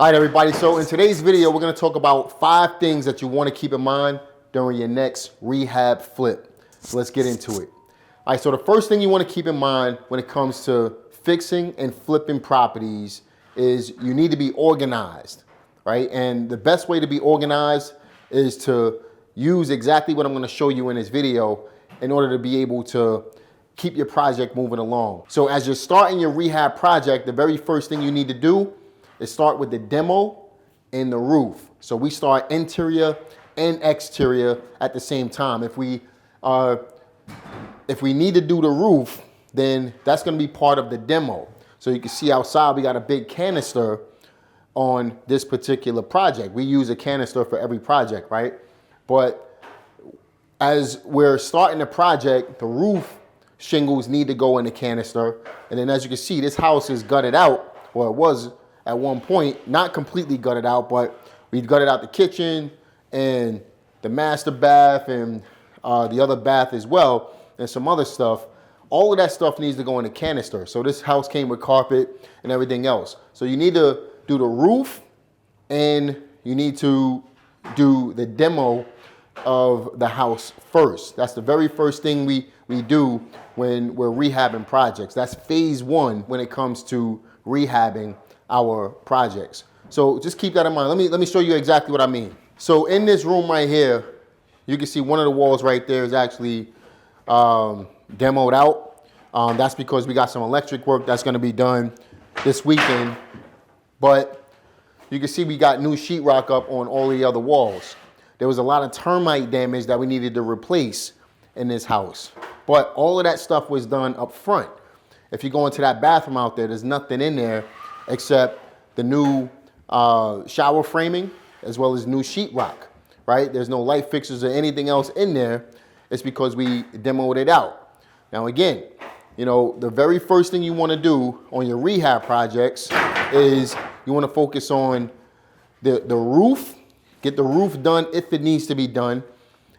All right, everybody. So in today's video, we're going to talk about 5 things that you want to keep in mind during your next rehab flip. So let's get into it. All right, so the first thing you want to keep in mind when it comes to fixing and flipping properties is you need to be organized, right? And the best way to be organized is to use exactly what I'm going to show you in this video in order to be able to keep your project moving along. So as you're starting your rehab project, the very first thing you need to do is start with the demo and the roof. So we start interior and exterior at the same time. If we need to do the roof, then that's going to be part of the demo. So you can see outside we got a big canister on this particular project. We use a canister for every project, right? But as we're starting the project, the roof shingles need to go in the canister. And then as you can see, this house is gutted out, or it was at one point, not completely gutted out, but we gutted out the kitchen and the master bath and the other bath as well, and some other stuff. All of that stuff needs to go in the canister. So this house came with carpet and everything else. So you need to do the roof and you need to do the demo of the house first. That's the very first thing we do when we're rehabbing projects. That's phase 1 when it comes to rehabbing our projects. So just keep that in mind. Let me show you exactly what I mean. So in this room right here, you can see one of the walls right there is actually demoed out. That's because we got some electric work that's going to be done this weekend. But you can see we got new sheetrock up on all the other walls. There was a lot of termite damage that we needed to replace in this house. But all of that stuff was done up front. If you go into that bathroom out there, there's nothing in there except the new shower framing as well as new sheetrock, right? There's no light fixtures or anything else in there. It's because we demoed it out. Now again, you know, the very first thing you want to do on your rehab projects is you want to focus on the roof, get the roof done if it needs to be done,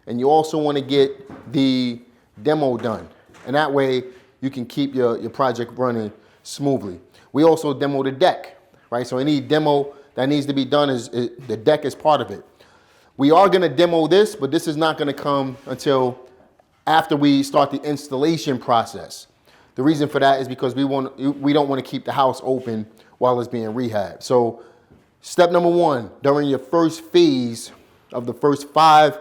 and you also want to get the demo done. And that way you can keep your project running smoothly. We also demo the deck, right? So any demo that needs to be done is the deck is part of it. We are going to demo this, but this is not going to come until after we start the installation process. The reason for that is because we don't want to keep the house open while it's being rehabbed. So step number 1, during your first phase of the first 5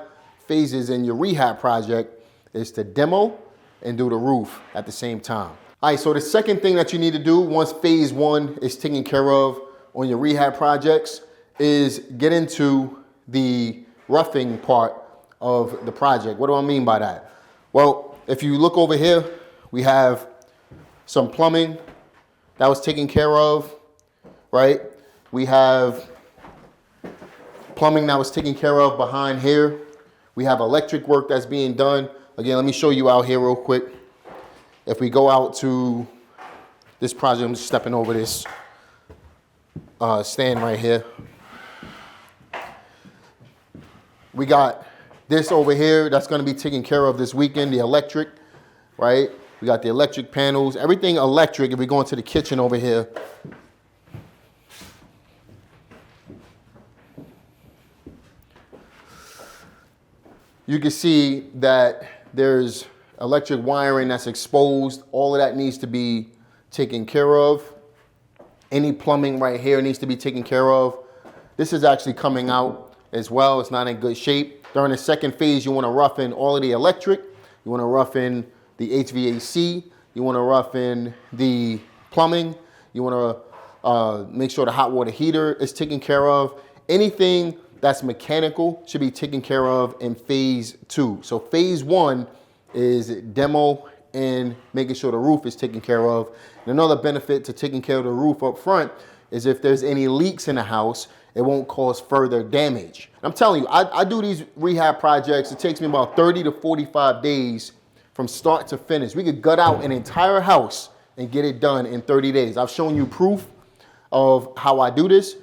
phases in your rehab project is to demo and do the roof at the same time. All right, so the second thing that you need to do once phase 1 is taken care of on your rehab projects is get into the roughing part of the project. What do I mean by that? Well, if you look over here, we have some plumbing that was taken care of, right? We have plumbing that was taken care of behind here. We have electric work that's being done. Again, let me show you out here real quick. If we go out to this project, I'm just stepping over this stand right here. We got this over here that's going to be taken care of this weekend, the electric, right? We got the electric panels, everything electric. If we go into the kitchen over here, you can see that there's electric wiring that's exposed. All of that needs to be taken care of. Any plumbing right here needs to be taken care of. This is actually coming out as well. It's not in good shape. During the second phase, you want to rough in all of the electric. You want to rough in the HVAC. You want to rough in the plumbing. You want to make sure the hot water heater is taken care of. Anything that's mechanical should be taken care of in phase 2. So phase 1 is demo and making sure the roof is taken care of. And another benefit to taking care of the roof up front is if there's any leaks in the house, it won't cause further damage. I'm telling you, I do these rehab projects. It takes me about 30 to 45 days from start to finish. We could gut out an entire house and get it done in 30 days. I've shown you proof of how I do this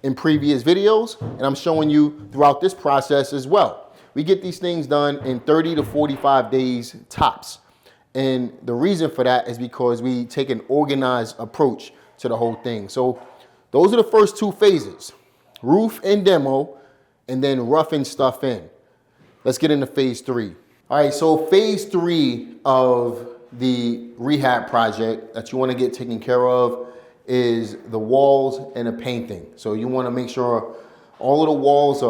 in previous videos, and I'm showing you throughout this process as well. We get these things done in 30 to 45 days tops. And the reason for that is because we take an organized approach to the whole thing. So Those are the first two phases, roof and demo, and then roughing stuff in. Let's get into phase 3. All right, so phase 3 of the rehab project that you want to get taken care of is the walls and the painting. So you want to make sure all of the walls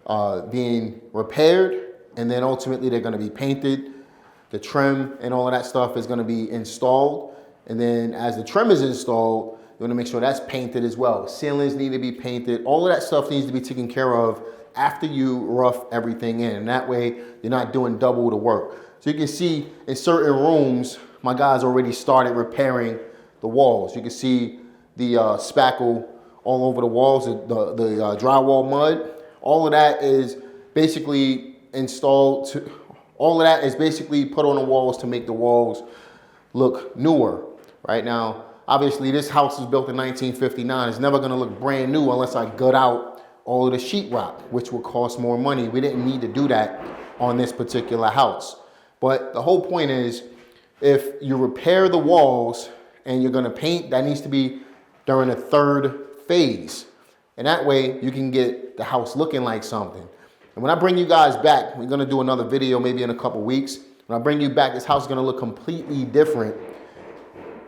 are being repaired, and then ultimately they're going to be painted. The trim and all of that stuff is going to be installed. And then as the trim is installed, you want to make sure that's painted as well. Ceilings need to be painted. All of that stuff needs to be taken care of after you rough everything in. And that way you're not doing double the work. So you can see in certain rooms, my guys already started repairing the walls. You can see the spackle all over the walls, the drywall mud. All of that is basically installed all of that is basically put on the walls to make the walls look newer. Right now, obviously this house was built in 1959. It's never gonna look brand new unless I gut out all of the sheetrock, which will cost more money. We didn't need to do that on this particular house. But the whole point is, if you repair the walls and you're gonna paint, that needs to be during the 3rd phase. And that way you can get the house looking like something. And when I bring you guys back, we're gonna do another video maybe in a couple weeks. When I bring you back, this house is gonna look completely different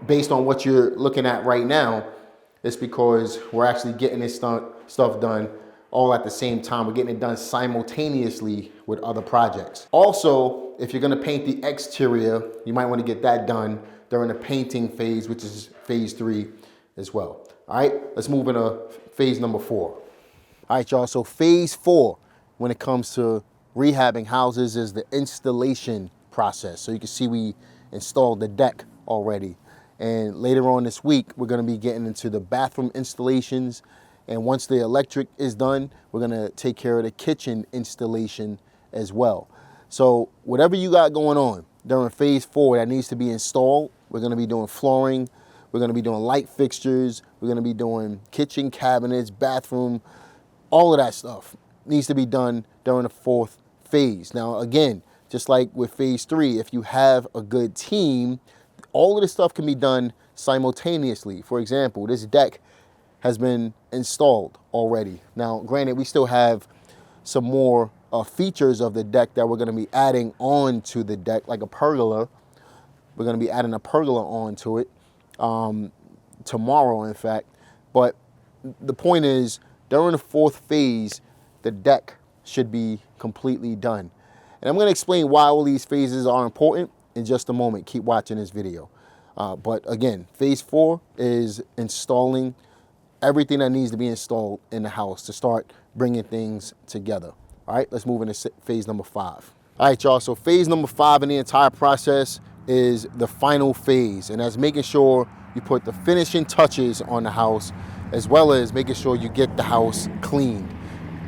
based on what you're looking at right now. It's because we're actually getting this stuff done all at the same time. We're getting it done simultaneously with other projects. Also, if you're gonna paint the exterior, you might wanna get that done during the painting phase, which is phase 3 as well. All right, let's move into phase number 4. All right, y'all, so phase 4 when it comes to rehabbing houses is the installation process. So you can see we installed the deck already. And later on this week, we're gonna be getting into the bathroom installations. And once the electric is done, we're gonna take care of the kitchen installation as well. So whatever you got going on during phase 4 that needs to be installed, we're gonna be doing flooring, we're gonna be doing light fixtures, we're gonna be doing kitchen cabinets, bathroom, all of that stuff needs to be done during the 4th phase. Now, again, just like with phase 3, if you have a good team, all of this stuff can be done simultaneously. For example, this deck has been installed already. Now, granted, we still have some more features of the deck that we're gonna be adding on to the deck, like a pergola. We're gonna be adding a pergola onto it tomorrow, in fact. But the point is, during the 4th phase, the deck should be completely done. And I'm gonna explain why all these phases are important in just a moment. Keep watching this video. But again, phase 4 is installing everything that needs to be installed in the house to start bringing things together. All right, let's move into phase number 5. All right, y'all, so phase number 5 in the entire process is the final phase, and that's making sure you put the finishing touches on the house, as well as making sure you get the house cleaned.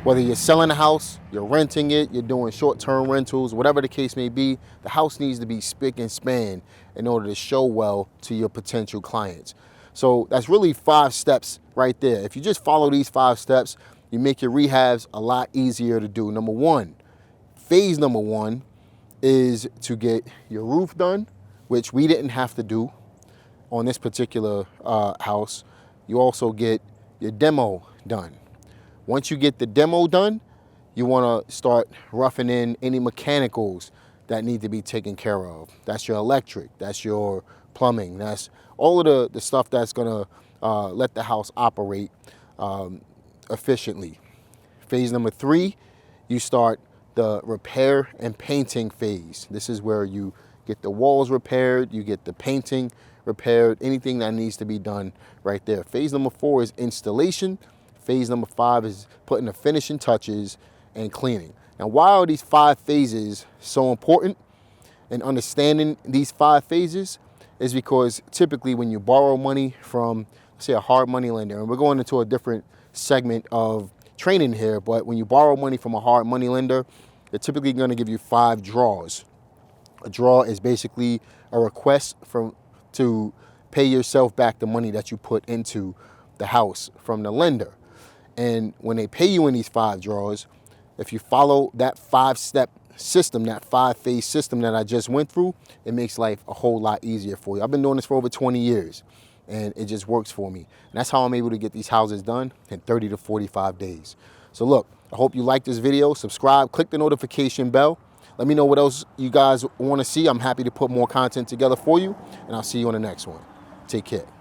Whether you're selling a house, you're renting it, you're doing short-term rentals, whatever the case may be, the house needs to be spick and span in order to show well to your potential clients. So that's really 5 steps right there. If you just follow these 5 steps, you make your rehabs a lot easier to do. Number 1, phase number 1 is to get your roof done, which we didn't have to do on this particular house. You also get your demo done. Once you get the demo done, you want to start roughing in any mechanicals that need to be taken care of. That's your electric, that's your plumbing, that's all of the stuff that's going to let the house operate efficiently. Phase number 3, you start the repair and painting phase. This is where you get the walls repaired, you get the painting repaired, anything that needs to be done right there. Phase number 4 is installation. Phase number 5 is putting the finishing touches and cleaning. Now, why are these 5 phases so important? And understanding these 5 phases is because typically when you borrow money from, say, a hard money lender, and we're going into a different segment of training here, but when you borrow money from a hard money lender, they're typically going to give you 5 draws. A draw is basically a request to pay yourself back the money that you put into the house from the lender. And when they pay you in these 5 draws, if you follow that 5-step system, that 5-phase system that I just went through, it makes life a whole lot easier for you. I've been doing this for over 20 years. and it just works for me. And that's how I'm able to get these houses done in 30 to 45 days. So look, I hope you like this video. Subscribe, click the notification bell. Let me know what else you guys want to see. I'm happy to put more content together for you, and I'll see you on the next one. Take care.